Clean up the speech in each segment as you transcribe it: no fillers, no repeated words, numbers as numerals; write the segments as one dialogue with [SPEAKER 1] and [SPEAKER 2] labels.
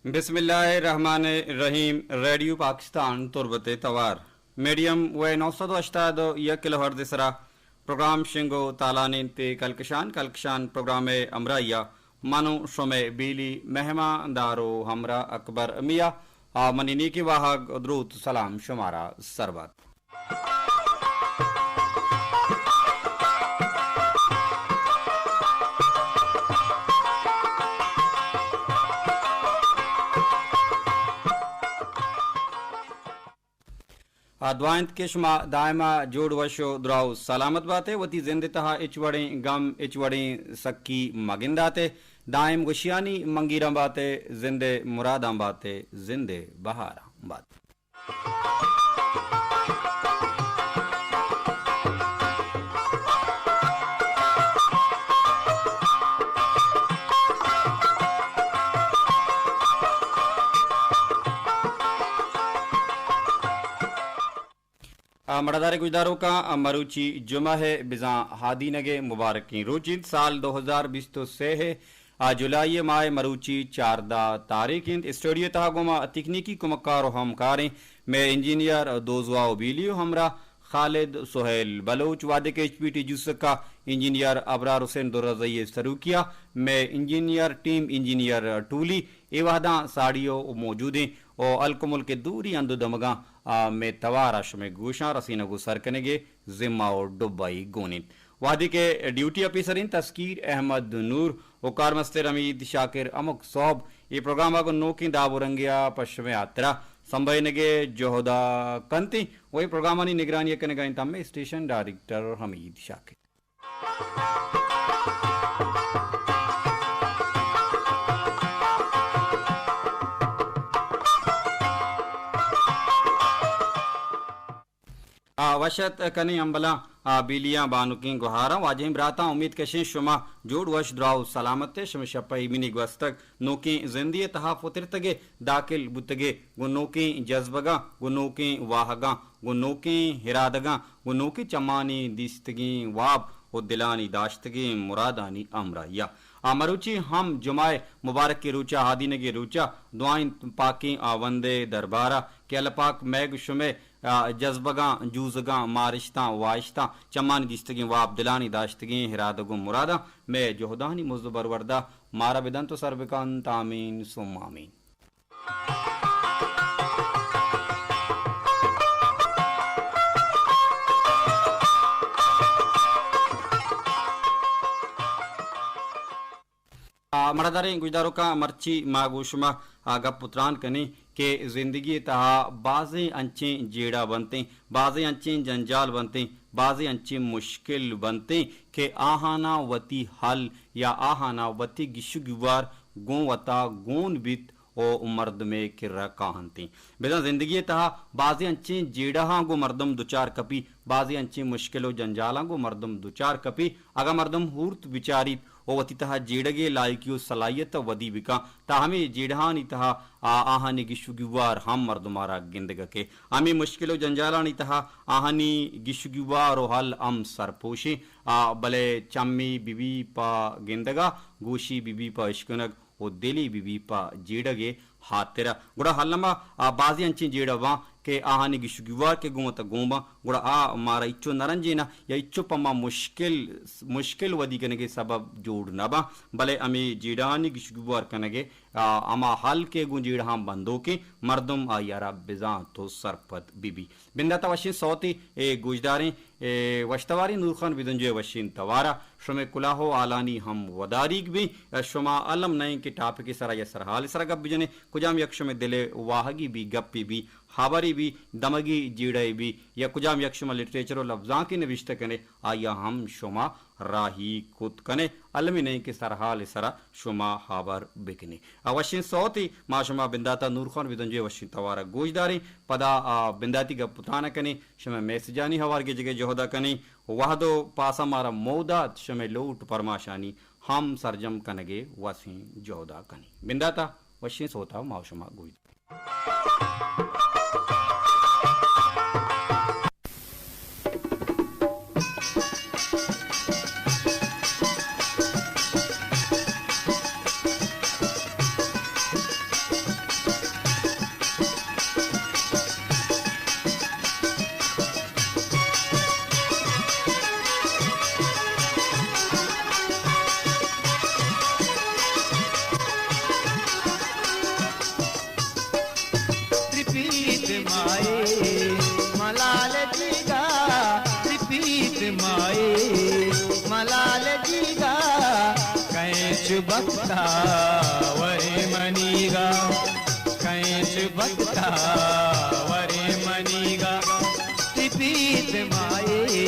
[SPEAKER 1] बिस्मिल्लाहिर्रहमानिर्रहीम। रेडियो पाकिस्तान तुर्बते तवार मीडियम व 980 किलोहर्ट्ज़ इसरा प्रोग्राम शिंगो तालानी ते कलकशान प्रोग्राम अमराइया मानो शोमे बीली मेहमा दारो हमरा अकबर मिया मनीनी की वाहक द्रूत सलाम शुमारा सरबत दुआंत किश्मा दायमा जोड़ वशो द्राउ सलामत बाते वती जिंद तहा इचवड़े गम इचवड़े सक्की मगिंदाते दायम गुशियानी मंगीरा बाते जिंदे मुरादां बाते जिंदे बहारा बाते मड़ादारे गुजदारों का मरुची जुमा है बिजा हादी नगे मुबारक की रोचित साल 2020 तो से है जुलाई माह मरुची 4 तारीख स्टूडियो तहागुमा तकनीकी कुमक्कार हमकारें मैं इंजीनियर दोजवा बीलियो हमरा खालिद सोहेल बलोच वादे के HPT जुस्का इंजीनियर अबरार हुसैन दुर्रज़ई सरूकिया मैं इंजीनियर टीम इंजीनियर टूली एवादा साड़ियों मौजूद हैं और अलकुमुल के दूरी अंदो दमगा में तवारश में गोशा रसीना गो सरकनेगे जिम्मा और डुबाई गोनित वादी के ड्यूटी ऑफिसरिन तस्कीर अहमद नूर ओकार मस्तर अमीद शाकिर अमुक सोब ये प्रोग्राम आगो नोकी दाबुरंगिया पश्चिम यात्रा संभयनगे जोहदा कंती वही प्रोग्राम निगरानी कनेगा तम्मे स्टेशन डायरेक्टर हमीद शाकिर वशत कनी अम्बला बिलिया बानुकी गुहारा वाजिम राता उम्मीद कशें शुमा जोड़ वश द्राउ सलामत शम शपई मिनी गस्तक नोकी जिंदी तहा फुतिरतगे दाखिल बुतगे गुनोकी जज्बगा गुनोकी वाहगा गुनोकी हिरादगा गुनोकी चमानी दिस्तगी वाब और दिलानी दाश्तगी मुरादानी अमराया मरुची हम जुमाए मुबारक की रुचा हादीने की रुचा दुआइन पाकी वंदे दरबारा के अलपाक मैग शुमे जज्बगा जूजगा मारिश्ता वाइश्ता चमान दिस्तगी वाब दिलानी दाश्तगी हिरादगु मुरादा मैं जोहदानी मुजबर वर्दा मारा बिदन तो सरबिकान तामीन सुमामीन मरादारे गुजदारों का मर्ची मागुशमा आगा पुत्रान कने के जिंदगी तहा बाज़े अंचे जेड़ा बनते बाज़े अंचे जंजाल बनते बाज़े अंचे मुश्किल बनते के आहाना वती हल या आहाना वती गिशुगवार गो वता गोन बित ओ मर्द में किर्रा काहनती बेदा जिंदगी तहा बाज़े अंचे जेड़ा गो मर्दम दुचार कपी बाज़े अंचे मुश्किलो जंजाला गो मर्दम दुचार कपी अगा मर्दम हूर्त विचारित ओ वती तहा जेड़गे लायकियो सलाहियत वदी बिका ताहमे जेड़हानी तहा आहानी गिशुगवार हम मर्दमारा गिंदग के आमी मुश्किलो जंजालानी तहा आहानी गिशुगवार ओ हल अम सरपोशी बले चम्मी बिबी पा गिंदगा गोशी बिबी पा इश्कनग ओ दिली बिबी पा जेड़गे हातेरा गुड़ा हल्लमा बाजी अंची जेड़वा के आहानी गिशुगवार के गुमत गोमा गुड़ा मारा इच्चो नरंजीना या इच्चो पम्मा मुश्किल वदी कनगे सबब जोड़ नबा भले अमी जीडानी गिशुगवार कनगे अमा हल के गु जीड़ा बंदो के मर्दम यारा बिजा तो सरपत बीबी बिंदाता वशीन सौती ए गुजदारें वश्तवारी नूर खान बिदंजे वशीन तवारा शुमे कुलाहो आलानी हम वदारीक भी शुमा अलम नए के टाप के सरा या सरहाल सरा गप बिजने कुजाम यक्ष में दिले वाहगी भी गप्पी भी हाबरी भी दमगी जीड़े भी या कुजाम यक्ष में लिटरेचर लफ्जा की नविश्त कने आया हम शुमा राही खुद कने अलमी नहीं के सरहाल सरा शुमा हाबर बिकने अवश्य सौती माशुमा बिंदाता नूर खान विदंजे वशी तवारा गोजदारी पदा बिंदाती का पुताना कने शमे मैसजानी हवार के जगह जोहदा कने वहदो पासा मारा मौदात शमे लोट परमाशानी हम सरजम कनगे वसी जोहदा कने बिंदाता वशी सोता माशुमा गोजदारी
[SPEAKER 2] बक्ता वरे मनीगा, कैच बक्ता वरे मनीगा, त्रिपीत माए।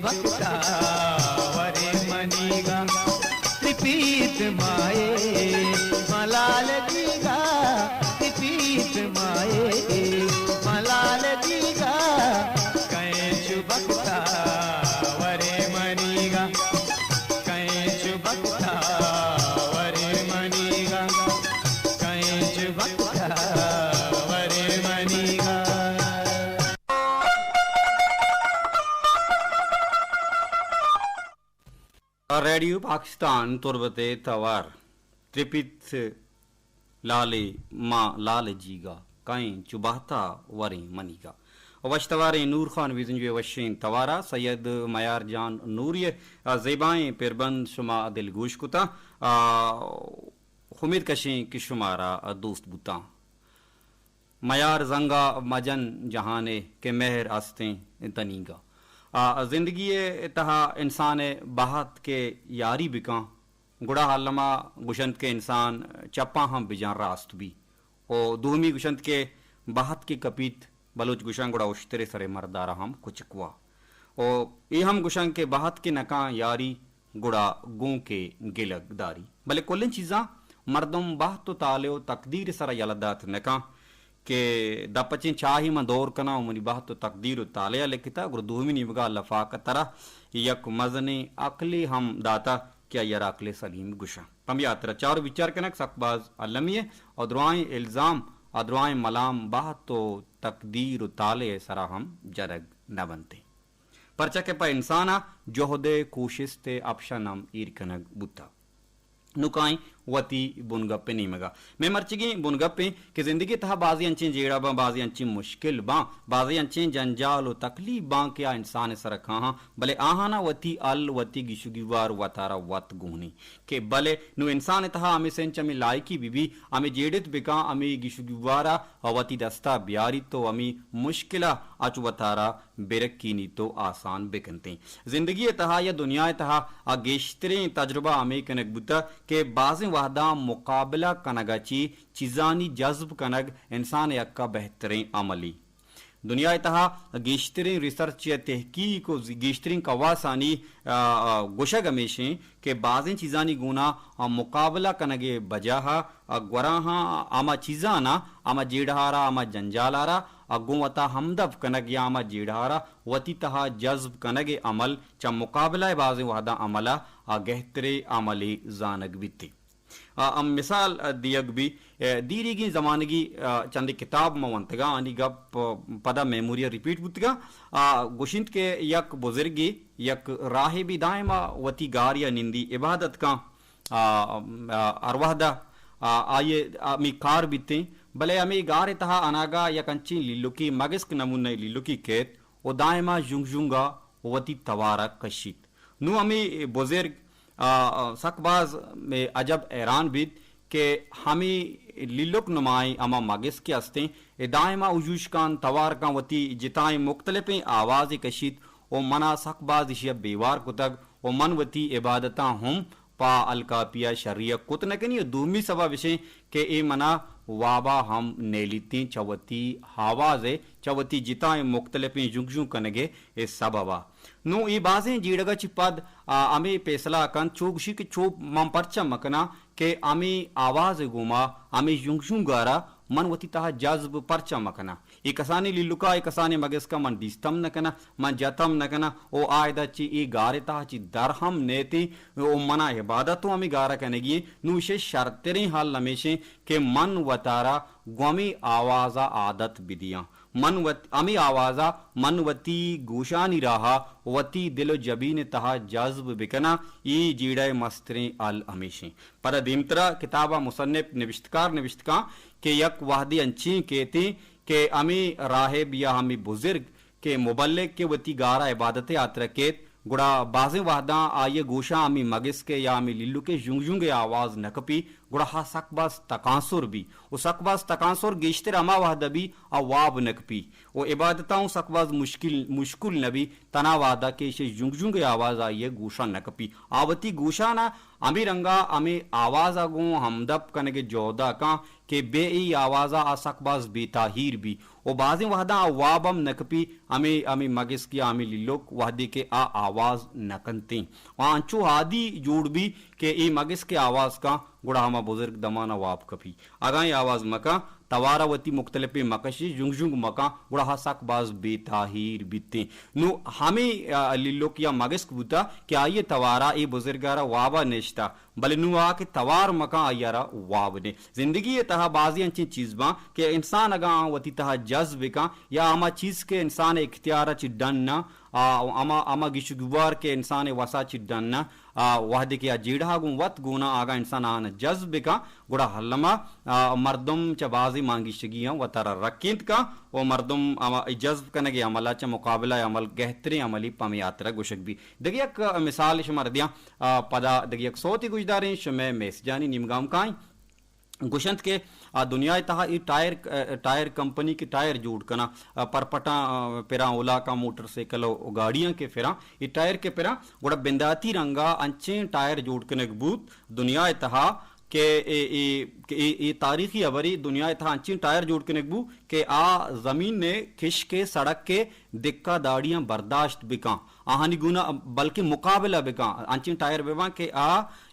[SPEAKER 2] बक्ता वरे मनीगा, त्रिपीत माए मलाल दीगा, त्रिपीत माए मलाल दीगा, कैच बक्ता वरे मनीगा, कैच बक्ता वरे मनीगा, कैच बक्ता वरे मनीगा।
[SPEAKER 1] रेडियो पाकिस्तान तुरबते तवार त्रिपित लाले माँ लाल जीगा काइन चुबाता वरे मनीगा वशतवारे नूर खान विजन वशीन तवारा सैयद मयार जान नूरिय जेबाएं पिरबंद शुमा दिल गोश कुता उम्मीद कशें कि शुमारा दोस्त बुता मयार जंगा मजन जहाने के मेहर आस्तें तनीगा जिंदगी तहा इंसान बाहत के यारी बिका गुड़ा हालमा गुशंत के इंसान चप्पा हम बिजान रास्त भी ओ दूमी गुशंत के बाहत के कपीत बलूच गुशां गुड़ा उश्तरे सरे मरदारा हम कुचकवा ओ ये हम गुशां के बाहत के नका यारी गुड़ा गूं के गिलगदारी भले कुल्लन चीज़ा मर्दम बाह तो ताले तकदीर सरा यलदात नका के दपचिन चाही मंदोर कना उमनी बाह तो तकदीर ताले लिखता गुरु दूमी निबगा लफाक तरह यक मजने अकले हम दाता क्या यार अकले सलीम गुशा पम यात्रा चार विचार कनक सकबाज अलमिये और दुआएं इल्जाम और दुआएं मलाम बाह तो तकदीर ताले सरा हम जरग न बनते परचा के पा इंसाना जोहदे कोशिश ते अपशनम ईरकनग बुता नुकाई वती बुनगप्पे नीमगा मैं मर्चिगी बुनगप्पे कि जिंदगी तहा बाजी अंची जेड़ा बा बाजी अंची मुश्किल बा बाजी अंची जंजाल व तकलीफ बा क्या इंसान सर कहा भले आहाना वती अल वती गिशुगिवार वतारा वत गुहनी के भले नु इंसान तहा अमे सेंच अमे लायकी बीबी अमे जेड़ित बिका अमे गिशुगिवारा वती दस्ता ब्यारी तो अमी मुश्किला अच वतारा बेरकीनी तो आसान बिकनते जिंदगी तहा या दुनिया तहा गेश्तरे तजुर्बा अमे कनक बुता के बाज़ वाहदा मुकाबला कनगाची चीज़ानी जज्ब कनग इंसान यक्का बेहतरीन अमली दुनिया तहा गेश्तरीन रिसर्च या तहकीक को गेश्तरीन कवासानी गुशग हमेशे के बाज़ें चीज़ानी गुना मुकाबला कनगे बजाहा ग्वराहा आमा चीज़ाना आमा जेड़हारा आमा जंजालारा अगुवता हमदफ कनग या आमा जेड़हारा वती तहा जज्ब कनगे अमल चा मुकाबला बाज़ें वाहदा अमला गहतरे अमली जानग बिते मिसाल दियग भी दीरीगी जमानगी चंद किताब मवंतगा आनी गप पदा मेमोरिया रिपीट बुतगा गुशिंत के यक बुजुर्गी यक राहिबी दायमा वती गार या निंदी इबादत का अरवाहदा आये मी कार बिते भले अमी गार तहा अनागा या कंची लिलुकी मगस्क नमूने लिलुकी केत ओ दायमा जुंगजुंगा वती तवारा कशित नु अमी बुजुर्ग सकबाज में अजब ऐरान बीत के हमी लिलुक नुमाई अमा मगिस के हस्ते दायमा उजूश कान तवार का वती जिताएं मुख्तलिफ आवाज़ कशीत ओ मना सकबाज इशिया बेवार कुतग ओ मन वती इबादता हम पा अलकापिया शरिया कुत न कनी दूमी सवा विषय के ए मना वाबा हम नेलिती चवती हवाजे चवती जिताएं मुख्तलिफ जुगजू कनगे ए सबवा नु ई बाजें जीड़गा चिपद अमी पेसला कन चोगशी के चोप मम परचा मकना के अमी आवाज गुमा अमी जुगजू गारा मन वती तहा जज्ब परचा मकना ikasani lilluka ikasani mageska man distam nakana man jatam nakana o aida chi i garita chi darham neti o mana ibadatu ami gara kanegi nu she shartere hal lameshe ke man watara gwami आवाजा आदत बिदियां मनवत अमी आवाजा मनवती गोशानी रहा वती दिलो जबीन तहा जज्ब बिकना ई जीड़े मस्तरे अल हमेशे पर दिमतरा किताबा मुसन्निफ निविष्टकार निविष्टका के यक वाहदी अंची केती के अमी राहिब या हमी बुजुर्ग के मुबल्लिग के वती गारा इबादत आतरकेत गुड़ा बाजे वाहदा आये गोशा अमी मगिस के या अमी लिल्लू के जुंग आवाज नकपी गुड़ा हा सकबास तकांसुर भी ओ सकबास तकांसुर गेश्तर अमा वाहदा भी अवाब नकपी ओ इबादताओं सकबास मुश्किल नबी तना वादा के शे जुंग आवाज आये गोशा नकपी आवती गोशा ना अमी रंगा अमी आवाज आगो हमदब कनगे जोदा का के बे ई आवाजा आ सकबास बेताहीर भी ओ बाजे वाहदा अवाबम नकपी अमी अमी मगिस की अमी लिल्लोक वाहदी के आ आवाज नकनती आंचो आदि जोड़ भी के ई मगिस के आवाज का गुड़ा हमा बुजुर्ग दमाना वाप कपी आगाई आवाज मका तवारावती मुख्तलिफ मकशी जुंग मका गुड़ा हसक बाज बेताहीर बीते नु हमें लिल्लोक या मगिस्क बुता कि आइए तवारा ई बुजुर्गारा वाबा नेश्ता बल नु आ के तवार मका आयारा वाब ने जिंदगी ये तहा बाजी अंची चीज बा के इंसान अगा वती तहा जज्ब का या आमा चीज के इंसान इख्तियार ची डन्ना आमा गिशुगवार के इंसान वसा ची डन्ना वाहदे के जीढ़ा गु वत गुना आगा इंसान आन जज्ब का गुड़ा हल्लमा मर्दम च बाजी मांगी शगियां वतारा रकींत का ओ मर्दम जज्ब कनगे अमला च मुकाबला अमल गहतरे अमली पम यात्रा गुशक भी दगियक मिसाल शुमार दिया पदा दगियक सोती गुजदारें शमे मेस जानी निमगाम काई गुशंत के दुनिया तहा ई टायर कंपनी के टायर जोड़ कना परपटा पेरा ओला का मोटरसाइकिल गाड़ियां के फेरा ई टायर के पेरा गोड़ा बिंदाती रंगा अंचे टायर जोड़ कने बूत दुनिया तहा के ए तारीखी अवरी दुनिया था अंची टायर जोड़ के नकबू के आ जमीन ने खिश के सड़क के दिक्का दाड़ियां बर्दाश्त बिका आहानी गुना बल्कि मुकाबला बिका अंची टायर बेवा के आ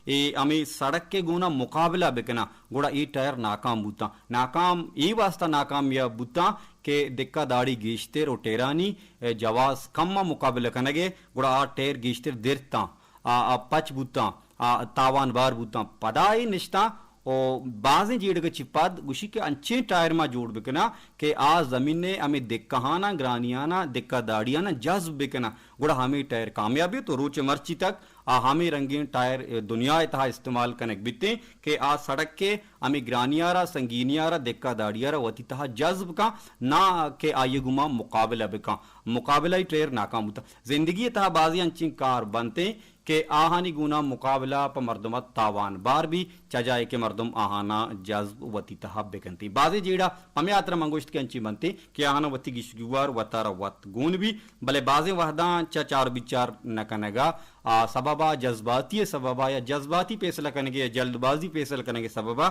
[SPEAKER 1] ए अमी सड़क के गुना मुकाबला बिकना गुड़ा ई टायर नाकाम बूता नाकाम ई वास्ता नाकाम या बूता के दिक्का दाड़ी गीश्ते रोटेरानी जवाज कम्मा मुकाबला कनगे गुड़ा आ टेर गीश्ते दिरता पच बूता तावान बार बूता पदाई निश्ता ओ बाजे जीड़ के चिपद गुशी के अंचे टायर मा जोड़ बिकना के आ जमीने हमें दिक्कहाना ग्रानियाना दिक्का दाड़ियाना जज्ब बिकना गुड़ा हमें टायर कामयाबी तो रोचे मर्ची तक हमें रंगीन टायर दुनिया इतना इस्तेमाल कनेक बिते के आ सड़क के हमें ग्रानियारा संगीनियारा दिक्का दाड़ियारा वती तहा जज्ब का ना के आये गुमा मुकाबला बिका मुकाबला ही टायर नाकाम होता जिंदगी तहा बाजी अंची कार बनते के आहानी गुना मुकाबला प मर्दमत तावान बार भी चजाए के मर्दम आहाना जज्ब वती तहा बेकंती बाजे जीड़ा हमें यात्रा मंगोश्त के अंची बनते के आहाना वती गिशगुवार वतारा वत गुन भी भले बाजे वहदा चार विचार न कनेगा सबबा जज्बाती सबबा या जज्बाती फैसला करेंगे या जल्दबाजी फैसला करेंगे सबबा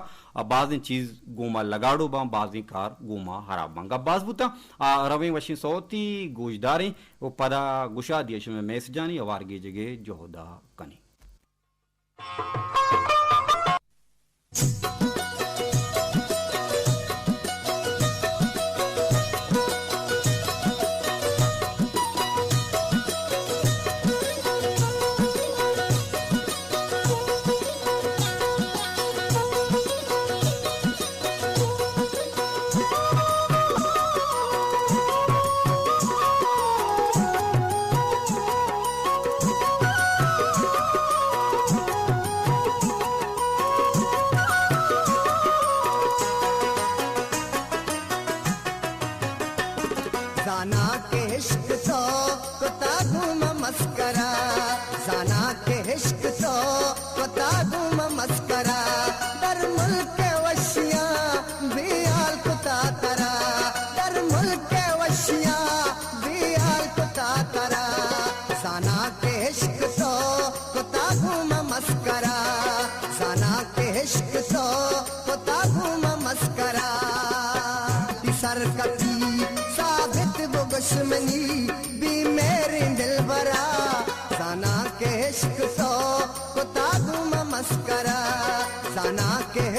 [SPEAKER 1] बाजी चीज गोमा लगाड़ो बा बाजी कार गोमा हराब बंगा बाज बुता रवे वशी सोती गोजदारे वो पदा गुशा दियश में मैस जानी अवारगे जगह जोहदा कनी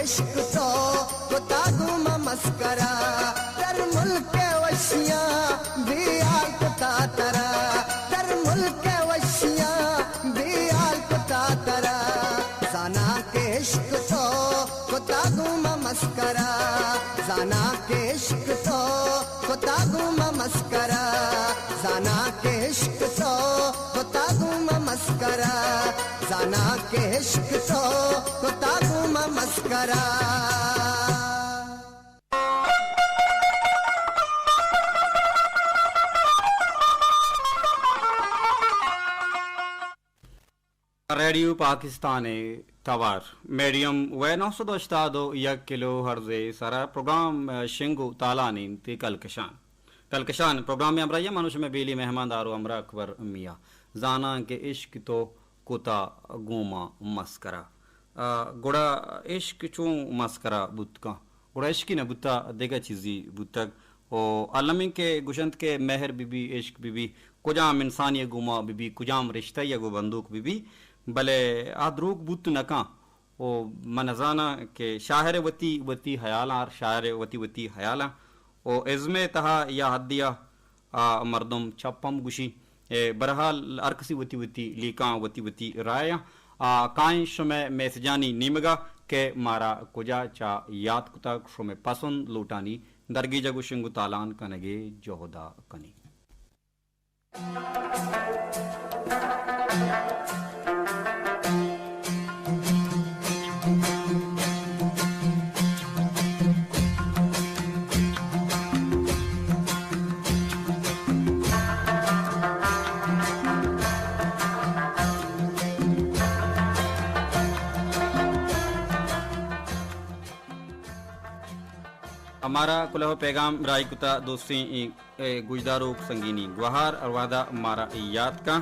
[SPEAKER 2] इश्क तो कोता गुम मस्करा दर मुल्क
[SPEAKER 3] मस्करा जाना के इश्क तो कोतागुमा मस्करा
[SPEAKER 1] रेडियो पाकिस्तान तवार मीडियम व 982 1 किलो हर्जे सारा प्रोग्राम शिंगो तालानी ते कलकशान प्रोग्राम में हमरा मनुष्य में बेली मेहमान दारो हमरा अकबर मियाँ जाना के इश्क तो कोता गुमा मस्करा गुड़ा इश्क चू मस्करा बुतका गुड़ा इश्क न बुता देगा चीज़ी बुतक ओ अलमी के गुशंत के मेहर बीबी इश्क बीबी कुजाम इंसानी गुमा बीबी कुजाम रिश्ता या गो बंदूक बीबी भले आद्रूक बुत नका ओ मनजाना के शायर वती वती हयाला और शायर वती वती हयाला ओ इज़्मे तहा या हदिया मर्दम छप्पम गुशी बरहाल अरकसी वती वती लीका वती वती राया काई शुमे मैसजानी नीमगा के मारा कुजा चा याद कुता शुमे पसंद लूटानी दरगी जगु शिंगु तालान कनगे जोहदा कनी हमारा कुलह पैगाम राय कुता दोस्ती गुजदारो संगीनी गुहार अरवादा मारा याद का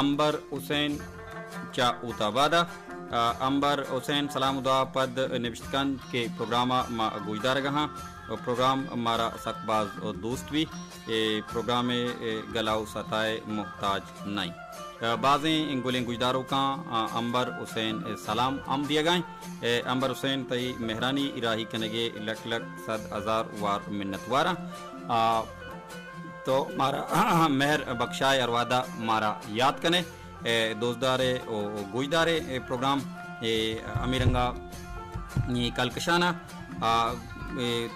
[SPEAKER 1] अंबर हुसैन चा उताबादा अंबर हुसैन सलाम दुआ पद निविष्टकन के प्रोग्राम मा गुजदार गहा प्रोग्राम हमारा सकबाज दोस्त भी प्रोग्राम गलाउ सताए मुहताज नहीं बाज़ें गुलें गुजदारों का अंबर हुसैन सलाम आम दिया गए अंबर हुसैन तई मेहरानी इराही कनगे लक लक सद हजार वार मिन्नतवारा तो मारा मेहर बख्शाए अरवादा मारा याद कने दोस्तदारे ओ गुजदारे प्रोग्राम अमीरंगा कलकशाना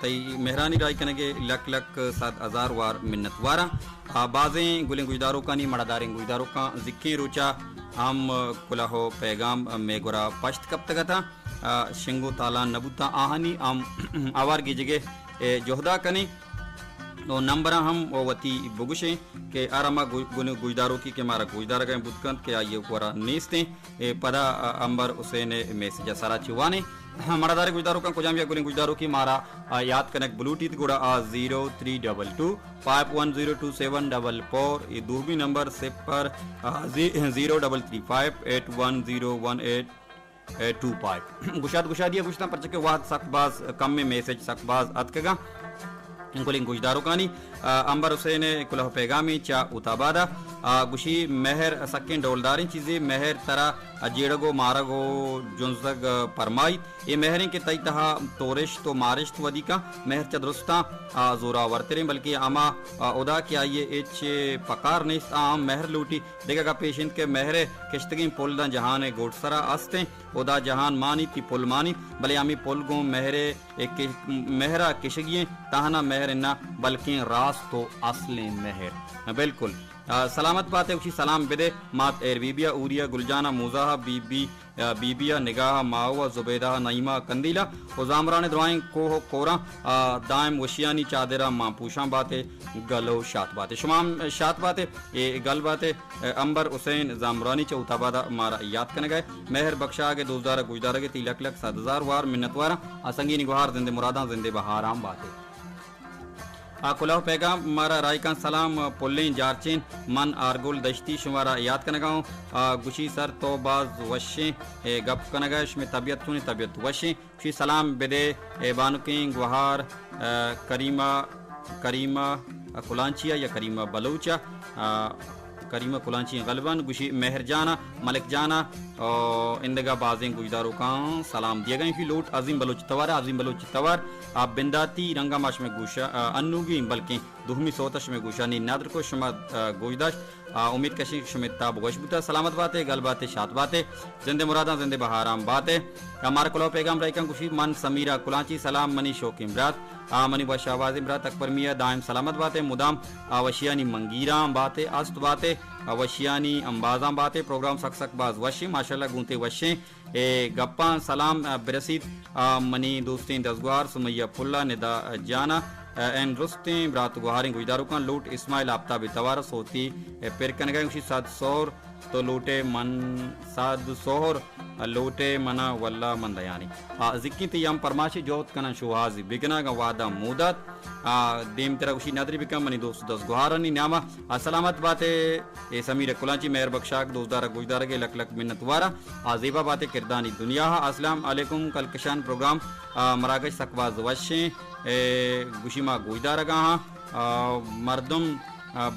[SPEAKER 1] तई मेहरानी राय कनगे लक लक सद हजार वार मिन्नतवारा बाज़ें गुलें गुजदारों का नहीं मड़ादारें गुजदारों का जिक्की रुचा हम कुलाहो पैगाम में गुरा पश्त कब तक था शिंगो ताला नबूता आहानी हम आवार की जगह जोहदा कने तो नंबर हम वो वती बुगुशे के आरामा गुजदारों की के मारा गुजदार गए बुदकंत के आइए कोरा नेस्ते पदा अंबर हुसैन मैसेज सारा चिवाने मड़ादारे गुजदारों का कुजामिया गुलें गुजदारों की मारा याद कनेक्ट ब्लूटूथ गुड़ा 0322 51027444 ये दूरबी नंबर से पर 0335 810182 गुशादिया गुश्ता पर चके वाद सकबाज कम में मैसेज सकबाज अतकेगा कुलिंग गुजदारों कानी अंबर हुसैन कुलह पैगामी चा उताबादा गुशी मेहर सकें डोलदारी चीज़ें मेहर तरा अजीड़गो मारगो जुंजग परमाई ये मेहरें के तई तहा तोरिश तो मारिश तो वदी का मेहर चदरुस्ता जोरा वर्तरे बल्कि आमा उदा के आइए एच पकार नहीं आम मेहर लूटी देखेगा पेशेंट के मेहरे किश्तगी पुलदा जहान गोटसरा अस्ते उदा जहान मानी ती पुल मानी भले आमी पुल गो मेहरे एक मेहरा किशगिए ताहना मेहर इन्ना बल्कि रास तो असले मेहर बिल्कुल सलामत बात है उसी सलाम बिदे मात एर बीबिया उरिया गुलजाना मुजाहा बीबिया निगाह मावा जुबैदा नईमा कंदीला उजामरान दुआएं को हो कोरा दाइम वशियानी चादरा माँ पूछा बातें गलो शात बातें शुमाम शात बातें ये गल बातें अंबर हुसैन जामरानी चौथाबादा मारा याद करने गए मेहर बख्शा के दोस्तारा गुजदारा के तिलक लक 7,000 वार मिन्नतवारा असंगी निगहार जिंदे मुरादा जिंदे बहाराम बातें कुलाह पैगाम मारा राय का सलाम पुल्लें जारचेन मन आरगुल दश्ती शुमारा याद करने गाँव गुशी सर तो बाज वशे गप कनगश में तबियत सुनी तबियत वशे शी सलाम बेदे बानुकिंग गुहार करीमा कुलांचिया या करीमा बलूचा करीमा कुलांची गलबन गुशी मेहर जाना मलिक जाना और इंदगा बाजें गुजदारों का सलाम दिया गए लोट अजीम बलोच तवार आप बिंदाती रंगामाश में गुशा अन्नुगी बल्कि दुहमी सोतश में गुशा नी नादर को शुमा गुजदाश उम्मीद कशी शुमिता बुगशबुता सलामत बातें गल बातें शात बातें जिंदे मुरादा जिंदे बहाराम बातें हमारा कुलाव पैगाम राइका गुशी मन समीरा कुलांची सलाम मनी शोक इमरात मनी वश आवाज इमरात अकबर मियाँ दायम सलामत बातें मुदाम वशियानी मंगीरा बातें अस्त बातें वशियानी अंबाजा बातें प्रोग्राम सक बाज वशे माशाल्लाह गूंते वशे गप्पा सलाम बिरसीद मनी दोस्तें दसगवार सुमैया फुल्ला निदा जाना एन रुस्तें ब्रात गुहारें गुजदारुकान लूट इस्माइल आफ्ताब तवारस होती पिरकन गए उसी साद सौर तो लूटे मन साद सोहर लूटे मना वल्ला मंदयानी जिक्की तियम परमाशी जोत कना शुहाजी बिगना का वादा मुदत देम तेरा उसी नदरी बिकम मनी दोस्त दस गुहारनी नामा सलामत बातें ए समीर कुलाची मेहर बख्शाक दोस्तारा गुजदार के लक लक मिन्नत वारा आजीबा बातें किरदानी दुनिया अस्सलाम अलैकुम कल कशान प्रोग्राम मरागश सकवाज वशे गुशिमा गुजदार गाहा मर्दम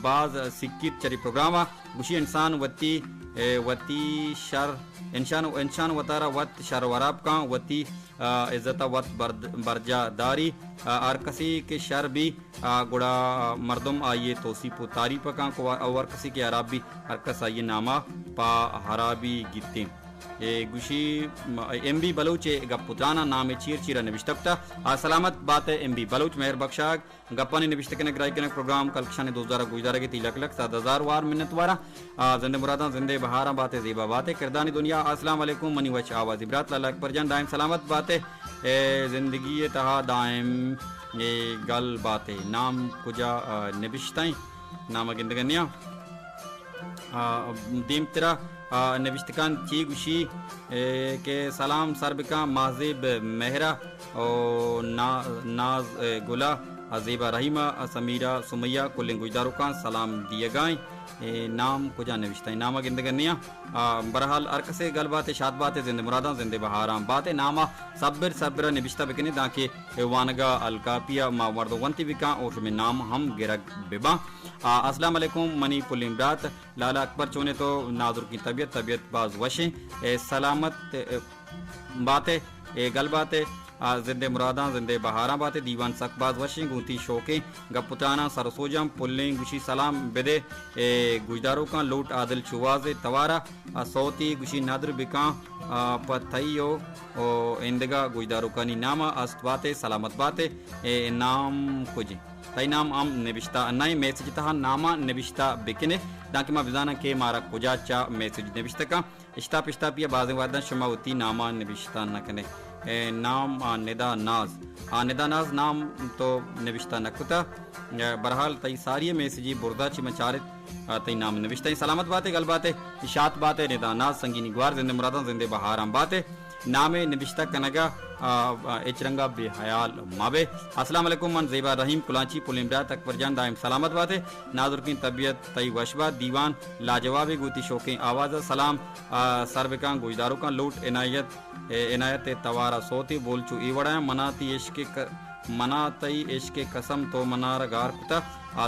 [SPEAKER 1] बाज सिक्कित चरी प्रोग्राम गुशी इंसान वती शर इंसान वतारा वत शर वराब का वती इज्जत वत बरजा दारी और कसी के शर भी गुड़ा मर्दम आइए तोसी पुतारी पका को और कसी के अराबी हर कस आइए नामा पा हराबी गिते गुशी एमबी बलूच गपुत्राना नाम चीर चीरा निविष्टकता सलामत बात एमबी बलूच मेहर बख्शाग गप्पानी निविष्टकने ग्राई कने प्रोग्राम कलक्षाने 2000 गुजदारा के 3 लाख 7000 वार मिन्नत वारा जिंदे मुरादा जिंदे बहारा बातें ज़ेबा बातें किरदानी दुनिया अस्सलाम वालेकुम मनी वच आवाज़ इब्रात लाला अकबर जान दायम सलामत बातें जिंदगी तहा दायम गल बातें नाम कुजा निविष्टाई नाम गिंदगनिया दीम तेरा नविश्तकान ची गुशी के सलाम सरबिका माजिब मेहरा और नाज गुला अजीबा रहीमा समीरा सुमैया कुल गुजदारों का सलाम दिए गाएं नाम कुजा नविश्ता नामा गिंदगनिया बरहाल अर्क से गल बातें शाद बातें जिंदे मुरादा जिंदे बहाराम बातें नामा सब्र सब्र निविश्ता बिकने दाके वानगा अलकापिया मा वर्दवंती बिका और में नाम हम गिरग बिबा अस्सलाम वालेकुम मनी पुलिमरात लाला अकबर चोने तो नाजुर की तबीयत बाज वशे सलामत बातें गल बातें जिंदे मुरादा जिंदे बहारा बातें दीवान सकबाज वशें गूंती शोके गपुताना सरसोजम पुल्लें गुशी सलाम बेदे गुजदारों का लूट आदिल चुवाज तवारा सौती गुशी नादर बिका पथइयो ओ इंदगा गुजदारों का नामा अस्त बातें सलामत बातें नाम कुछ तई नाम आम निविश्ता नई मैसेज तहा नामा निविश्ता बिकने ताकि मा बिजाना के मारा कुजा चा मैसेज निविश्ता का इश्ता पिश्ता पिया बाज़ वादा शमावती नामा निविश्ता न कने नाम निदा नाज नाम तो निविश्ता नकुता बरहाल तई सारी मैसेजी बुरदा ची मचारित तई नाम निविश्ता सलामत बातें गल बातें इशात बातें निदा नाज संगीनी ग्वार जिंदे मुरादा जिंदे बहाराम बातें नामे निविश्ता कनगा इचरंगा बेहयाल माबे अस्सलाम वालेकुम मन ज़ेबा रहीम कुलाची पुलिमरात अकबर जान दायम सलामत बातें नाजुर की तबीयत तई वशबा दीवान लाजवाब गुती शौक़ें आवाज़ सलाम सरबिका गुजदारों का लूट इनायत तवारा सोती बोल चु ईवड़ा मनातई इश्क कसम तो मनार गार कुता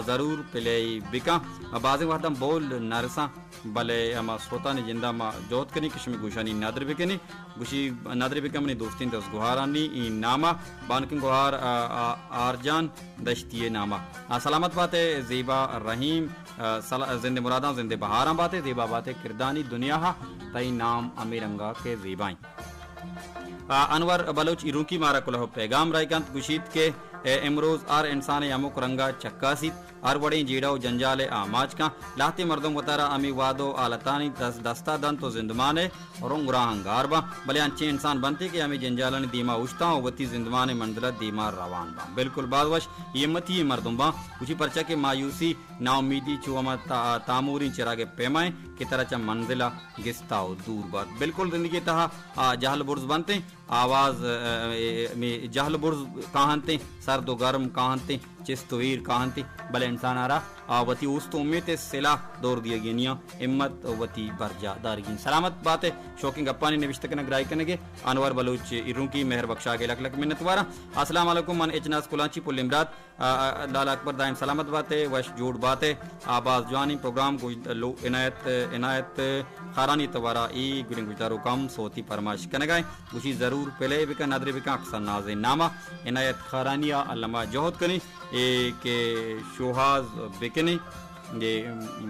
[SPEAKER 1] जरूर पिले बिका बाज़ वादम बोल नरसा भले अमा सोता ने जिंदा मा जोत कनी किशमी गुशानी नादर बिकनी गुशी नादर बिकम ने दोस्तीन दस गुहारानी नामा बानकिन गुहार आरजान दश्तिये नामा सलामत बातें ज़ेबा रहीम जिंदे मुरादा जिंदे बहारा बातें ज़ेबा बातें किरदानी दुनिया तई नाम अमीरंगा के ज़ेबाई अनवर बलोच इरूकी मारा कुलह पैगाम रायकांत गुशीत के इमरोज आर इंसान अमुक रंगा चक्कासी आर बड़े जीड़ा जंजाल आमाज का लाती मर्दम वतारा अमी वादो आलतानी दस्ता दन तो जिंदमाने और गुराहंगार बा भले अच्छे इंसान बनते कि हमें जंजालन दीमा उछता हूँ वती जिंदमान मंजिला दीमा रवान बा बिल्कुल बादवश ये मती मर्दम बा उसी पर्चा के मायूसी नाउमीदी चुमा तामूरी चिरागे पैमाए की तरह चा मंजिला गिस्ता दूर बात बिल्कुल जिंदगी तहा जहल बुर्ज बनते आवाज में जहल बुर्ज कहानते सर्द गर्म कहानते चिस्तवीर कहानते भले इंसान आ रहा वती उस तो उम्मीद सिला दौर दिया गिनिया हिम्मत वती बरजा दारगिन सलामत बात है शौकिंग अप्पानी निविश्त के नगराई कनेगे अनवर बलूच इरूं की मेहर बख्शा के लक लक मिन्नत वारा अस्सलाम वालेकुम मन इचनास कुलाची पुलिमरात लाला अकबर दाइम सलामत बात है वश जोड़ बात है आबाज जवानी प्रोग्राम इनायत खारानी तवारा ई गुरिंग गुजारो कम सोती फरमाइश कनेगाए गुशी जरूर पहले बिका नादरे बिका अक्सर नाज़े नामा इनायत खारानिया अल्लामा जोहद कनी के शोहाज बिकनी ये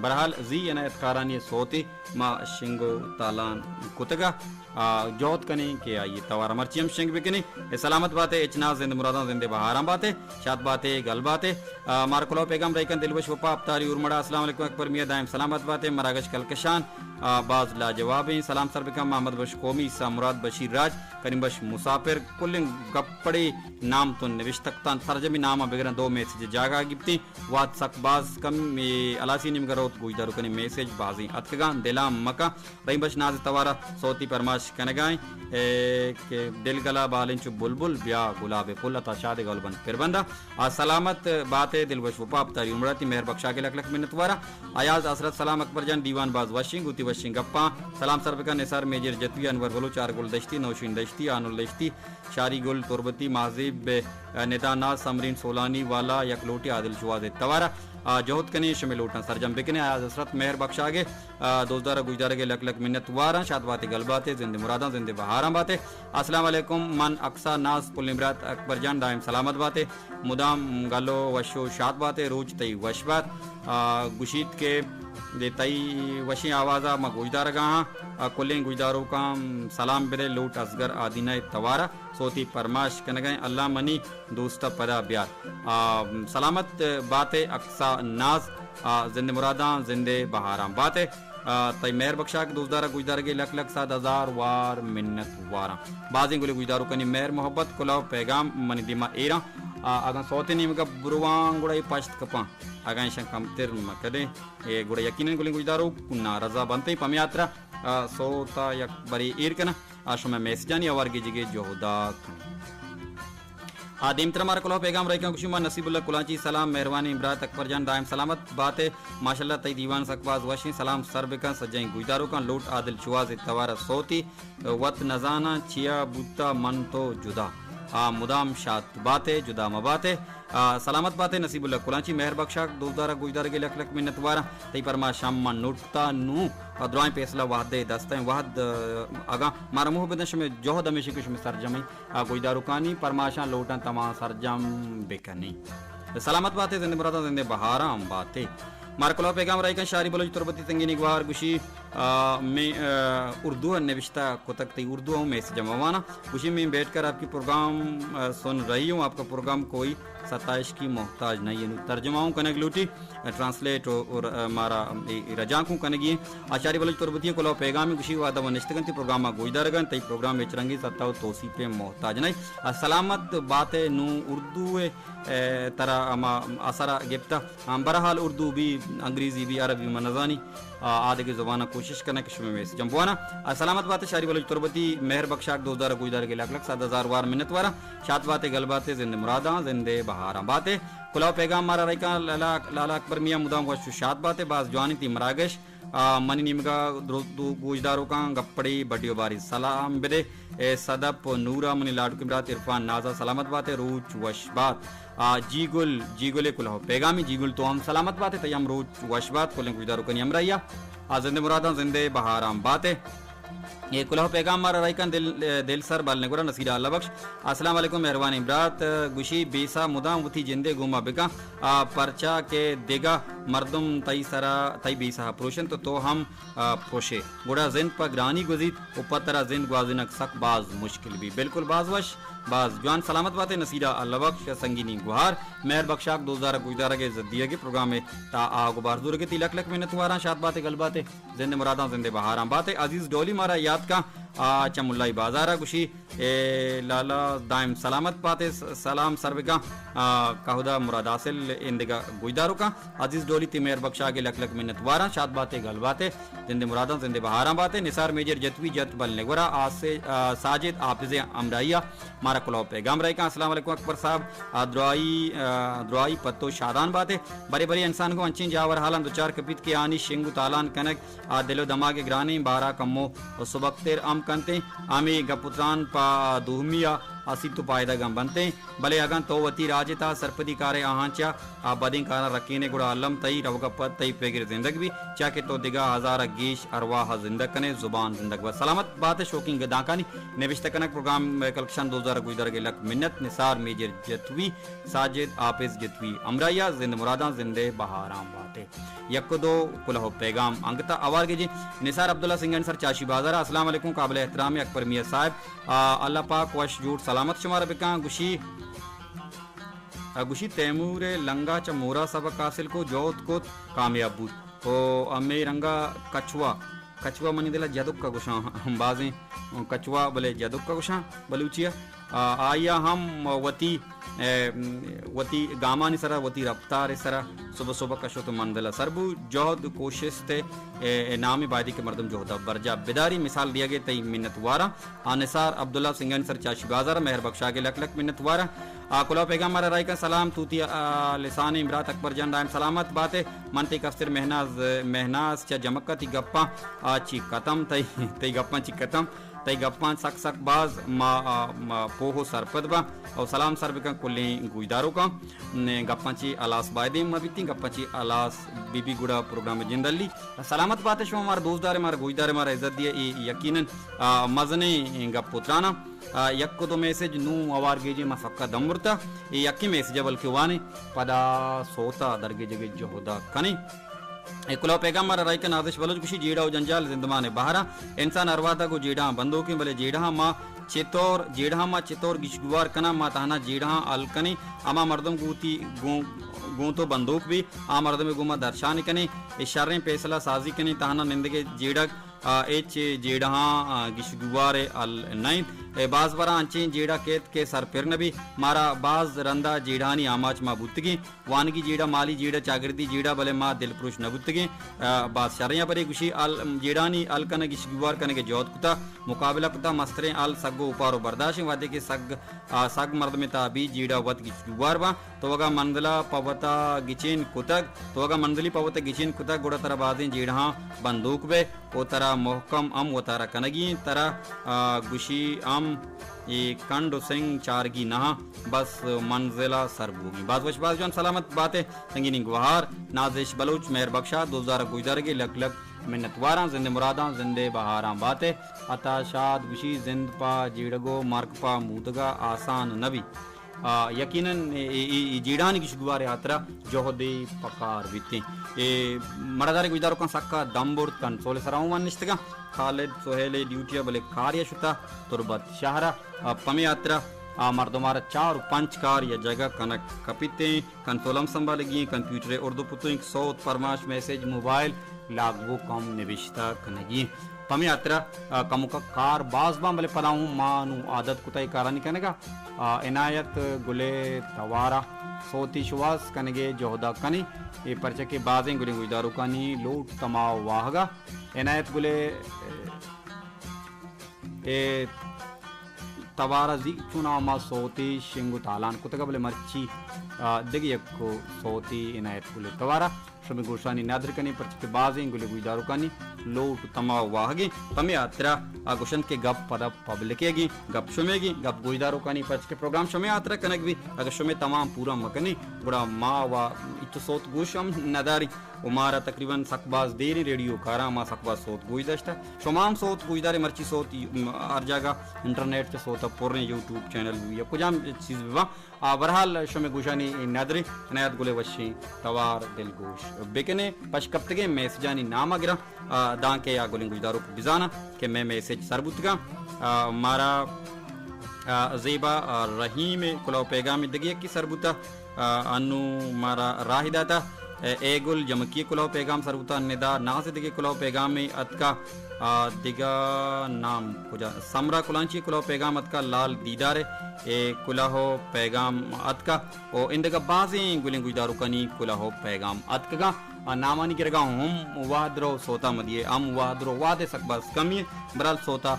[SPEAKER 1] बरहाल जी इनायत खारानी सोती मा शिंगो तालान कुतगा जोत कने के आई तवारा मर्चियम शिंग बिकनी सलामत बातें इचना जिंद मुरादा जिंदे बहाराम बातें शाद बातें गल बातें मारकुलो पैगम रईकन दिलवश वफा अफ्तारी उर्मड़ा अस्सलाम वालेकुम अकबर मियां दाइम सलामत बातें मरागश कलकशान बाज लाजवाब सलाम सर बिकम मोहम्मद बश कौमी ईसा मुराद बशीर राज करीम बश मुसाफिर कुलिंग गप्पड़ी नाम तो निविश्तकतान सरजमी नाम बिगरन दो मैसेज जागा गिफ्ती वाद सकबाज कम अलासी निम गरोत गुजदारू कनी मैसेज बाजी अतकगान दिलाम मका रही बश नाज तवारा सोती परमाश कनगाई के दिल गला बालिंचु बुलबुल ब्या गुलाब पुल अता शाद गलबन फिरबंदा सलामत बातें दिल बश वफा अफ्तारी उमराती मेहर बख्शा के लख लख मिन्नत वारा अयाज असरत सलाम अकबर जान दीवान बाज वशिंग उती वशिंग गप्पा सलाम सरबिका निसार मेजर जतवी अनवर बलूच चार गुल दश्ती नौशीन दश्ती आनुल दश्ती शारी गुल तुरबती माजिब नेताना समरीन सोलानी वाला यकलोटी आदिल शुआज तवारा जोहत कने शमिल उठा सरजम बिकने आज हसरत मेहर बख्शा गे दोस्तारा गुजदार के लक लक मिन्नत वारा शाद बातें गल बातें जिंदे मुरादा जिंदे बहारा बातें अस्सलाम वालेकुम मन अक्सा नास पुल इमरात अकबर जान दाइम सलामत बातें मुदाम गलो वशो शाद बातें रोज तई वश बात गुशीत के दे तई वशी आवाज़ा म गुजदार गा कुलें गुजदारों का सलाम बिरे लूट असगर आदिना तवारा सोती परमाश कनगए अल्लाह मनी दोस्ता पदा ब्यार सलामत बातें अक्सा नाज जिंदे मुरादा जिंदे बहाराम बातें तई मेहर बख्शा के दोस्तारा गुजदार के लख लख 7,000 वार मिन्नत वारा बाजी गुले गुजदारों कनी मेहर मोहब्बत कुलाव पैगाम मनी दिमा एरा अगर सोते नहीं मगर बुरवांग गुड़ा ये पाश्त कपा अगर इंशान कम तेर मकदे ये गुड़ा यकीनन गुले गुजदारों कुन्ना रजा बनते ही पमयात्रा सोता यक बरी ईर कना आशु में मैसेजानी आवार की जगह जोहदा आदिम तरमार कुलो पैगाम रही खुशी नसीबुल्ला कुलाची सलाम मेहरबानी इमरात अकबर जान दाइम सलामत बातें माशाल्लाह तई दीवान सकबाज वशी सलाम सरबिका सजाई गुजदारों का लूट आदिल शुआज तवारा सोती वत नजाना छिया बुता मन तो जुदा मुदाम शात बातें जुदा मबातें सलामत बातें नसीबुल्ला कुलाची मेहर बख्शा दोस्तारा गुजदार के लख लख मिन्नत वारा तई परमा शाम नुटता नू द्रोई पेसला वाहदे दस्ते वाहद आगा मारा मुह बदश में जोहद हमेशा कुछ में सरजमी गुजदारू कानी परमाशा लोटा तमा सरजम बेकनी सलामत बातें जिंदे मुरादा जिंदे बहारा बातें मार्कलो पैगाम राइकन शारी बलोच तुरबती तंगीनी गवार गुशी में उर्दू नविश्ता कोतक तई उर्दू हूँ मैसेज जमावाना खुशी में बैठकर आपकी प्रोग्राम सुन रही हूँ आपका प्रोग्राम कोई सताइश की मोहताज नहीं है तर्जमाऊँ कनक लूटी ट्रांसलेट और मारा रजाकूँ कनगी आचार्य बलोच तुरबती को लो पैगाम खुशी वादा व निश्तगंती प्रोग्राम गुजदारगन तई प्रोग्राम में चरंगी सत्ता तोसी पे मोहताज नहीं सलामत बातें नू उर्दू तरह असरा गिफ्ता बहरहाल उर्दू भी अंग्रेजी भी अरबी मनजानी आधे की ज़ुबान कोशिश करने के शुमे में जम्बुआना सलामत बातें शारी बलोच तुरबती मेहर बख्शा दोस्तारा गुजदार के लख लख 7,000 वार मिन्नत वारा शाद बातें गल बातें जिंदे मुरादा जिंदे बहारा बातें कुलाव पैगाम मारा रईका लाला अकबर मियाँ मुदाम वशु शाद बातें बाज जवानी ती मरागश मनी निमगा गुजदारों का गप्पड़ी बडियो बारी सलाम बिदे सदप नूरा मनी लाडू किमरात इरफान नाजा सलामत बातें रूच वशबात जीगुल कुल पैगामी जीगुल तो हम सलामत बातें तयम रूच वशबात कुल गुजदारों का नियम रहिया जिंदे मुरादा जिंदे बहाराम बातें ये कुल पैगाम मारा राइकन दिल सर बालने गुरा नसीरा अल्लाह बख्श अस्सलाम वालेकुम मेहरबानी इमरात गुशी बेसा मुदाम उथी जिंदे गुमा बिका परचा के देगा मर्दम तई सरा तई बेसा प्रोशन तो हम पोशे गुड़ा जिंद पर ग्रानी गुजीत ऊपर तरह जिंद ग्वाजिनक सक बाज मुश्किल भी बिल्कुल बाजवश बाज जवान सलामत बातें नसीरा अल्लाह बख्श संगीनी गुहार मेहर बख्शाक दोस्तारा गुजदारा के जद्दिया के प्रोग्राम में ता गुबार दूर के तिलक लक मिन्नत वारा शाद बातें गल बातें जिंदे मुरादा जिंदे बहारा बातें अजीज डोली मारा याद का चमुल्लाई बाजारा खुशी लाला दाइम सलामत बातें सलाम सरबिका काहुदा मुराद हासिल इंदिगा गुजदारों का अजीज डोली ती मेहर बख्शा के लक लक मिन्नत वारा शाद बातें गल बातें जिंदे मुरादा जिंदे बहारा बातें निसार मेजर जतवी जत बलने गुरा आज से साजिद हाफिज अमराइया मारा कुलाव पैगाम रही का अस्सलाम वालेकुम अकबर साहब द्रोई पत्तो शादान बातें बड़े बड़े इंसान को अंची जावर हालन दो चार कपित के आनी शिंगु तालान कनक दिलो दमा के ग्रानी बारा कम्मो सुबक्तेर अम कंते आमी गपुत्रान पा दुहमिया असी तो पायदा गम बनते भले अगन तो वती राजता सरपदी कारे आहांचा बदिंग कारा रकीने गुड़ा अल्लम तई रवगा पद तई पेगर जिंदगी भी चाके तो दिगा हजारा गीश अरवाह जिंदग कने जुबान जिंदग बस सलामत बात है शौकिंग दाकानी निविष्ट कनक प्रोग्राम कलेक्शन 2000 गुजर के लक मिन्नत निसार मेजर जतवी साजिद आफिज जतवी अमराया जिंद मुरादा जिंदे बहाराम बाते यकदो कुलह पैगाम अंगता आवार के जी निसार अब्दुल्ला सिंह सर चाशी बाजार अस्सलाम वालेकुम काबिल एहतराम अकबर मियां साहब अल्लाह पाक वश जूट सलामत शुमार बिका गुशी तैमूर लंगा च मोरा सबक हासिल को जोत को कामयाब बूत ओ अमे रंगा कछुआ मनी दिला जदुक का गुशा बाजें कछुआ भले जदुक का गुशा बलूचिया आया हम वती गामानी सरा वती रफ्तार सरा सुबह सुबह कशो तो मंदला सरबू जोहद कोशिश थे नामी बादी के मर्दम जोहदा बरजा बिदारी मिसाल दिया गया तई मिन्नत वारा निसार अब्दुल्ला सिंगन सर चाशी बाजार मेहर बख्शा के लक लक मिन्नत वारा कुला पैगम्बर राय का सलाम तूती लिसान इमरात अकबर जन राम सलामत बातें मनती कफ्तर मेहनाज च जमकती गप्पा ची कतम तई गप्पा ची कतम तई गप्पा सक बाज मा पोहो सरपद बा और सलाम सर बिका कुल्ली गुजदारों का गप्पा ची अलास बायदे मबीती गप्पा ची अलास बीबी गुड़ा प्रोग्राम जिंदली सलामत बातें शो हमारे दोस्तदार हमारे गुजदार हमारा इज्जत दिए यकीनन मजने गप पुत्राना यक्को तो मैसेज नू अवार गेजे मा फक्का दमुरता यक्की मैसेज बल्कि वाने पदा सोता दरगे जगे जोदा कने कुला पैगम्बर राय का नादिश बलोच कुशी जेड़ा जंजाल जिंदमाने बहारा इंसान अरवादा को जेड़ा बंदो की भले जेड़ा माँ चितौर गिशगुवार कना मा ताना जेड़ा अलकनी अमा मर्दम गुती गू तो बंदूक भी आ मर्दम गुमा दर्शान कने इशारे फैसला साजी कने ताना निंदगे जेड़क एच जेड़ा गिशगुवार अल नाइन बाज बरा अंचे जेड़ा केत के सर फिर नबी मारा बाज रंदा जेड़ानी आमाच मा बुतगी वानगी जेड़ा माली जेड़ा चागरदी जेड़ा भले मा दिल पुरुष न बुतगी बाज शरिया परे गुशी अल जेड़ानी अल कन गिशगुवार कने के जोत कुता मुकाबला कुता मस्तरे अल सगो उपारो बर्दाश्त वादे के सग मर्द में ताबी जेड़ा वत गिशगुवार बा तो वगा मंदला पवता गिचिन कुतक तो वगा मंदली पवता गिचिन कुतक गुड़ा तरह बाजें जेड़ा बंदूक बे ओ तरह मोहकम वो तारा कनगी तरह गुशी ये कंड सिंह चारगी नहा बस मंजिला सरबूगी बाज वशबाज जान सलामत बातें संगीनी गुहार नाजिश बलोच मेहर बख्शा 2000 गुजर के लक लक मिन्नतवारा जिंदे मुरादा जिंदे बहारा बातें अता शाद गुशी जिंद पा जीड़गो मार्क पा मूदगा आसान नबी यकीनन जीड़ानी की शुगवार यात्रा जोहदे पकार बीते मरदारे गुजदारों का सक्का दम्बुर कंसोले सराउमान निश्तगा खालिद सोहेले ड्यूटिया बले कार्य शुता तुरबत शहरा पमे यात्रा मर्दमारा 4 5 कार या जगह कनक कपिते कंसोलम संभालेगी कंप्यूटर उर्दू पुतुंग सौत फरमाश मैसेज मोबाइल लागू कम निविष्टा कनगी पमे यात्रा कमुका कार बाजबा बले पलाऊं मानु आदत कुताई कारा निकनेगा इनायत गुले तवारा सोती शुवास कनगे जोहदा कनी ये परचे के बाजें गुले गुजदारू कनी लोट तमाव वाहगा इनायत गुले ए तवारा जी चुना मा सोती शिंगु तालान कुतगा बले मर्ची दिग यक्को सोती इनायत गुले तवारा शमी गोशानी नादर कनी परचे के बाजें गुले गुजदारू कनी लोट तमाव वाहगे पमे यात्रा गुशन के गप पदप पब्लिकेगी गप शुमेगी गप गुजदारो कनी पच के प्रोग्राम शुमे यात्रा कनक भी अगर शुमे तमाम पूरा मकनी बुरा मा वा इतो सोत गोशम नदारी उमारा तकरीबन सकबाज देरी रेडियो कारा मा सकबाज सोत गुजदश्ता शुमाम सोत गुजदारे मर्ची सोत हर जगह इंटरनेट पे सोत पूरे यूट्यूब चैनल या कुजाम चीज विवा बरहाल शुमे गुशानी नदरी नयात गुले वशी तवार दिल गोश बेकने पश कप्तगे मैसेजानी नाम अगरा दांके या गुलिंग गुजदारो बिजाना के मैं मैसेज सरबुतगा मारा ज़ेबा रहीम कुलाव पैगाम दगिया की सरबुता अनु मारा राहिदाता एगुल जमकी कुलाव पैगाम सरबुता निदा नाज दगे कुलाव पैगाम में अतका दिगा नाम कुजा समरा कुलांची कुलाव पैगाम अतका लाल दीदार ए कुलाहो पैगाम अतका ओ इंदगा बाज़े गुलिंग गुजदारो कनी कुलाहो पैगाम अतका नामानी गिरगा हम वादरो सोता मदिये हम वादरो वादे सकबास कमी बरल सोता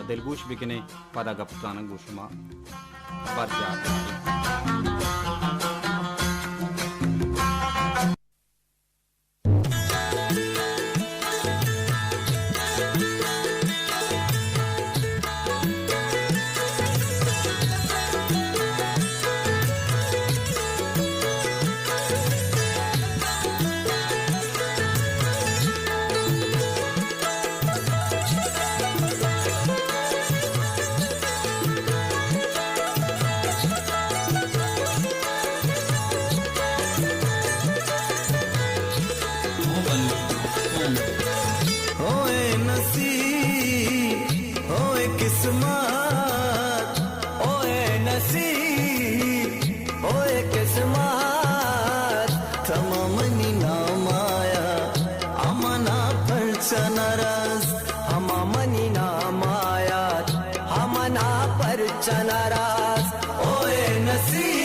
[SPEAKER 1] दिलगुश बिकने पदा गप्ताना गुशमा बरजा
[SPEAKER 3] नाराज ओए नसीब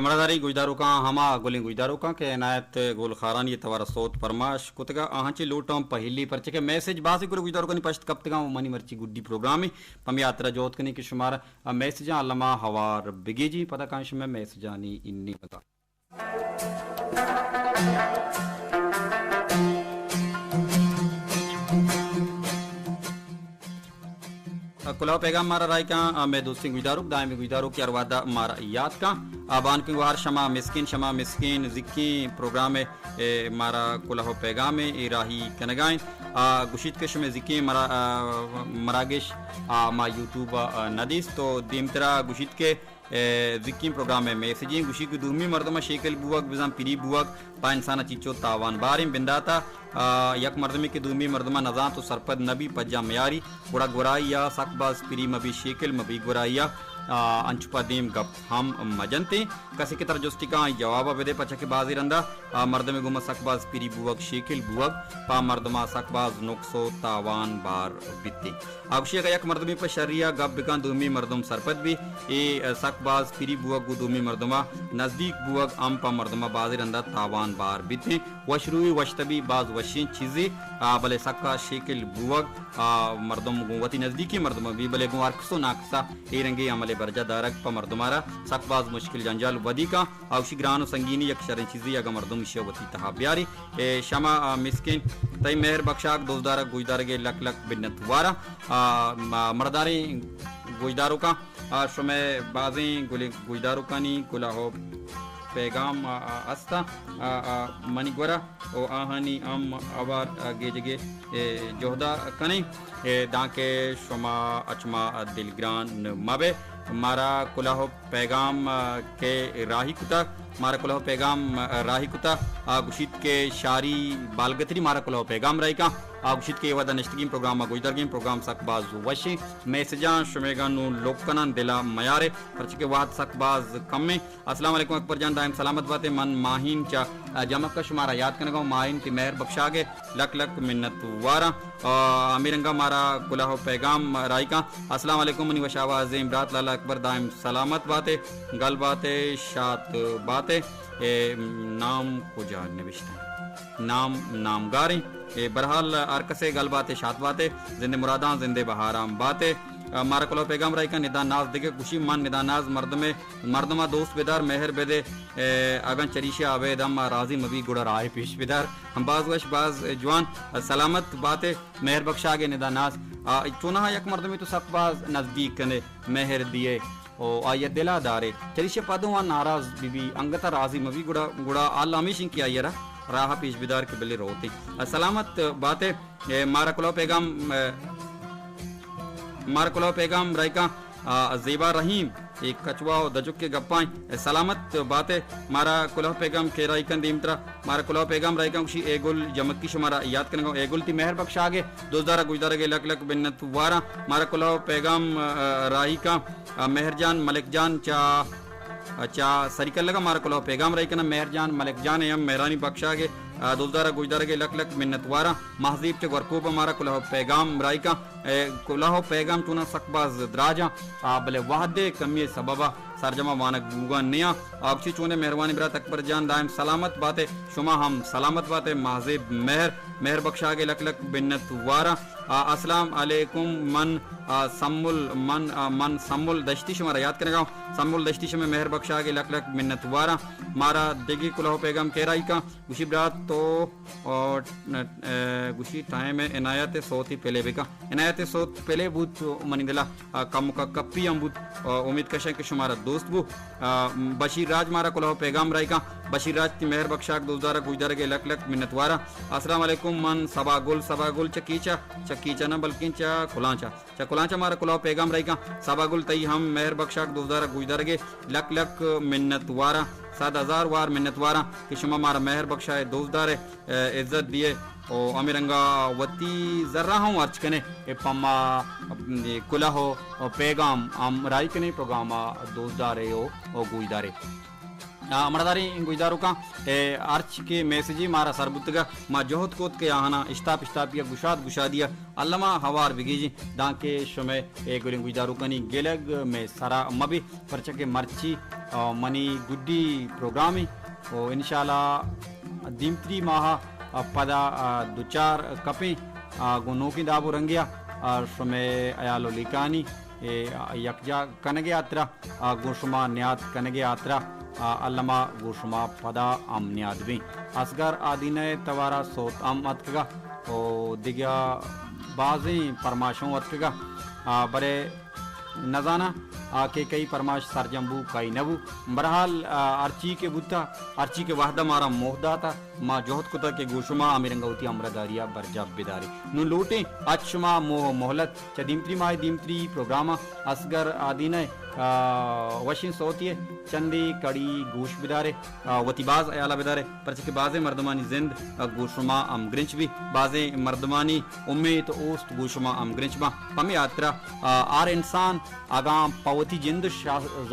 [SPEAKER 1] मरादारी गुजदारू का हमा गुलिंग गुजदारू का के नायत गोल खारान ये तवारा सोत परमाश कुतगा आहांची लोटम पहली परचे के मैसेज बासी गुल गुजदारू का नि पश्त कप्तगा मनी मर्ची गुड्डी प्रोग्राम में पम यात्रा जोत कने के शुमार मैसेज अल्लामा हवार बिगेजी पता कांश में मैसेज आनी इन्नी बता कुलाव पैगाम मारा राय का मैं दोस्ती गुजदारू दायमी गुजदारू की अरवादा मारा याद का आबान के वार शमा मिस्किन जिक्की प्रोग्राम में मारा कुलाव पैगाम में राही कनगाइन गुशित के शमे जिक्की मरागेश मा यूट्यूब नदीस तो दीमतरा गुशित के जिक्की प्रोग्राम में मैसेजिंग गुशी की दूमी मर्दमा शेकल बुवक बिजाम पिरी बुवक पा इंसाना चिचो तावान बारिम बिंदाता यक मर्दमे के दूमी मर्दमा नजा तो सरपद नबी पज्जा मयारी गुड़ा गुराइया सकबाज पिरी मबी शेकल मबी गुराइया अंचुपा दीम गप हम मजनते कसे के तरह जोस्टिका जवाब बेदे पचा के बाजी रंदा मर्दमे गुमा सकबाज पिरी बुवक शेकल बुवक पा मर्दमा सकबाज नुक्सो तावान बार बित्ते अवश्य का यक मर्दमे पर शरिया गप बिकान दूमी मर्दम सरपद भी ए सकबाज पिरी बुवक गु दूमी मर्दमा नजदीक बुवक अम पा मर्दमा बाजी रंदा तावान बार बित्ते वशरुई वशतबी बाज वशीन चीजें भले सक्का शेकल बुवक मर्दम गुवती नजदीकी मर्दमा भी भले गुआर कसो नाकसा ए रंगे अमले बरजा दारक प मर्दमारा सकबाज मुश्किल जंजाल वदी का आवशी ग्रानो संगीनी यक शरण चीजें अगर मर्दम शवती तहा ब्यारी शमा मिस्किन तई मेहर बख्शाक दोजदारा गुजदार के लक लक बिन्नत वारा मर्दारी गुजदारों का शमे बाजी गुले गुजदारों का नी कुला हो पैगाम अस्ता मनिगवरा ओ आहानी अम अवार गेजगे जोहदा कने दाके शमा अचमा दिलग्रान मबे मारा कुलाहो पैगाम के राही कुता मारा कुलाहो पैगाम राही कुता गुशित के शारी बालगतरी मारा कुलाहो पैगाम राही का गुशित के वदा नश्तगीम प्रोग्राम गुजदर गेम प्रोग्राम सकबाज वशे मैसेजा शुमेगानु लोकनन दिला मयारे परच के वाद सकबाज कम में अस्सलाम वालेकुम अकबर जान दाइम सलामत बाते मन माहिन चा जमक का शुमारा याद करने का माहिन की मेहर बख्शागे लक लक मिन्नत वारा अमीरंगा मारा कुलाहो पैगाम राही का अस्सलाम वालेकुम मनी वशावाज इमरात लाला अकबर दाइम सलामत बाते गल बाते शात बाते नाम को जान नविश्ता नाम गारे बरहाल अरकसे गल बाते शात बाते जिंदे मुरादा जिंदे बहाराम बाते मारा कुलाहो पैगाम राही का निदान नाज दिखे खुशी मान निदान नाज मर्दमा दोस्त बेदार मेहर बेदे अगन चरीशे आवे दम राजी मबी गुड़ा राय पेश बेदार हम बाज वश बाज जवान सलामत बाते मेहर बख्शा गे निदान नाज चुना यक मर्दमे तो सब बाज नजदीक कने मेहर दिए ओ आया दिला दारे चरीशे पदुआ नाराज बीबी अंगता राजी मबी गुड़ा आलामिश की आयरा राह पेश बेदार के बले रोती सलामत बाते मारा कुलाहो पैगाम रायका जेबा रहीम एक कचवा और दजुक के गप्पाएं सलामत बातें मारा कुलाहो पैगाम के रायकन दीमतरा मारा कुलाहो पैगाम रायका उसी एगुल जमक्की शुमारा याद करने एगुल ती मेहर बख्शा आगे दोजदारा गुजदारा के लक लक बिन्नत वारा मारा कुलाहो पैगाम राही का मेहरजान मलिकजान चा सरिकल लगा मारा कुलाहो पैगाम राही का मेहरजान मलिकजान एम मेहरानी बख्शा आगे दोजदारा गुजदारा के लक लक मिन्नत वारा महजीब चे वर्कूब मारा कुलाहो पैगाम राही का कुलाहो पैगाम चुना सकबाज द्राजा बले वादे कमी सबबा सरजमा मानक बुगा निया आपची चुने मेहरबानी बरा अकबर जान दाइम सलामत बातें शुमा हम सलामत बातें माजेब मेहर बख्शा के लक लक बिन्नत वारा अस्सलाम अलैकुम मन सम्मुल दश्ती शुमारा याद करेगा सम्मुल दश्ती शुमे मेहर बख्शा के लक लक मिन्नत वारा मारा देगी कुलाहो पैगाम केराई का गुशी बरात तो गुशी टाइम में इनायत सोती पहले बेका इनायत सोत पहले बूत मनिदला कम का कप्पी अम्बूत उम्मीद कशे के शुमारा दोस्त बू बशीर राज मारा कुलाहो पैगाम राई का बशीर राज की मेहर बख्शा दोस्तारा गुजदार के लक लक मिन्नत वारा अस्सलाम वालेकुम मन सबागुल चकीचा न बल्कि खुलांचा मारा कुलाहो पैगाम राई का सबागुल तई हम मेहर बख्शा दोस्तारा गुजदार के लक लक मिन्नत वारा 7,000 वार मिन्नत वारा कि शुमा मारा मेहर बख्शा है दोस्तार इज्जत दिए ओ अमीरंगा वती जर्रा हूँ अर्च कने ए पम्मा कुलाहो पैगाम आम राई कने प्रोग्राम दोस्तारे ओ गुजदारे मरदारी गुजदारों का अर्च के मैसेजी मारा सरबुतगा मा जोहत कोत के आहाना इस्ताप या गुशादिया अल्लामा हवार बिगीजी दांके शुमे ए गुलिंग गुजदारों कनी गेलग में सारा मबी परचा के मर्ची मनी गुड्डी प्रोग्रामी ओ इंशाल्लाह दिमत्री माह पदा दुचार कपे गुनोकी दाबू रंगिया और शुमे अयालो लिकानी यकजा कनगे यात्रा गुशुमा न्यात कनगे यात्रा अल्लामा गुशुमा पदा अमनियाद भी असगर आदीने तवारा सोत अम अतकगा ओ दिग्या बाजी परमाशों अतकगा बरे नजाना के कई परमाश सरजम्बू कई नबू बहरहाल अर्ची के बुत्ता अर्ची के वाहदा मारा मोहदा था माँ जोहत कुता के गोशुमा अमीरंगौती अमरदारिया बरजा बेदारी नु लूटे अचुमा मोह मोहलत च दिमत्री प्रोग्राम असगर आदीने वशिन सोतिए चंदी कड़ी गोश बिदारे वतीबाज अयाला बिदारे परच के बाजे मर्दमानी जिंद गोशुमा अम ग्रिंच भी बाजे मर्दमानी उम्मीद ओस्ट गोशुमा अम ग्रिंच बा पम यात्रा आर इंसान आगाम पवती जिंद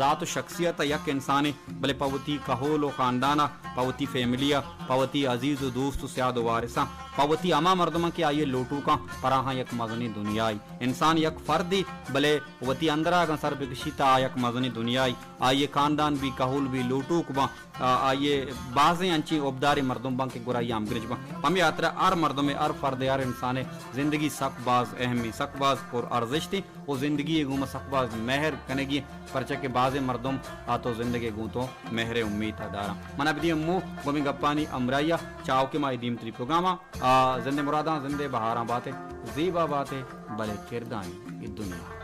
[SPEAKER 1] जात शख्सियत यक इंसानी भले पवती कहोलो खानदाना पवती फैमिलिया पवती अजीज दोस्त स्याद वारिसा पवती अमा मर्दमा की आइए लोटू का पराहा यक मजनी दुनियाई इंसान यक फर्दी भले वती अंदरा का सर बिकशिता यक मजनी दुनियाई आइए खानदान भी कहूल भी लोटू कुबा आइए बाज़े अंची उबदारी मर्दम बा के गुराई आमग्रिज बा पम यात्रा आर मर्दम आर फर्द यार इंसान जिंदगी सकबाज अहमी सकबाज और अर्जिश थी वो जिंदगी गुम सकबाज मेहर कनेगी परचे के बाज़े मर्दम आ तो जिंदगी गू तो मेहर उम्मीद अदारा मना बदी अम्मू गोमी गप्पानी अमराइया चाव के माई दीमत्री प्रोग्रामा जिंदे मुरादा जिंदे बहारा बातें जीबा बातें भले किरदानी ये दुनिया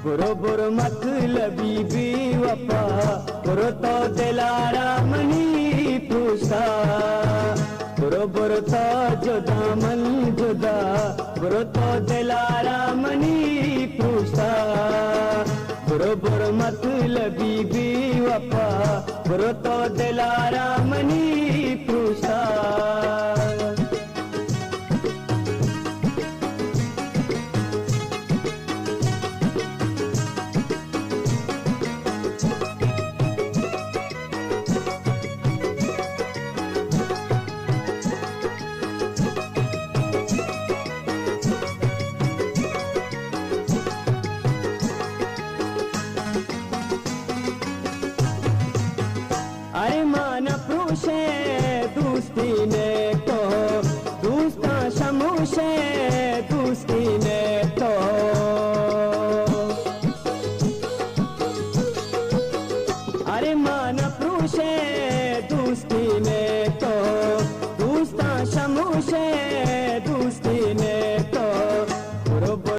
[SPEAKER 2] बरोबर मतलबी बेवफा करो तो दिलारा मनी पूछा बरोबर तो जुदा मन जुदा करो तो दिलारा मनी पूछा बरोबर मतलबी बेवफा करो तो दिलारा मनी पूछा अरे माना प्रोशे दोस्ती ने तो दोस्ता शमोशे दोस्ती ने तो अरे माना प्रोशे दोस्ती ने तो दोस्ता शमोशे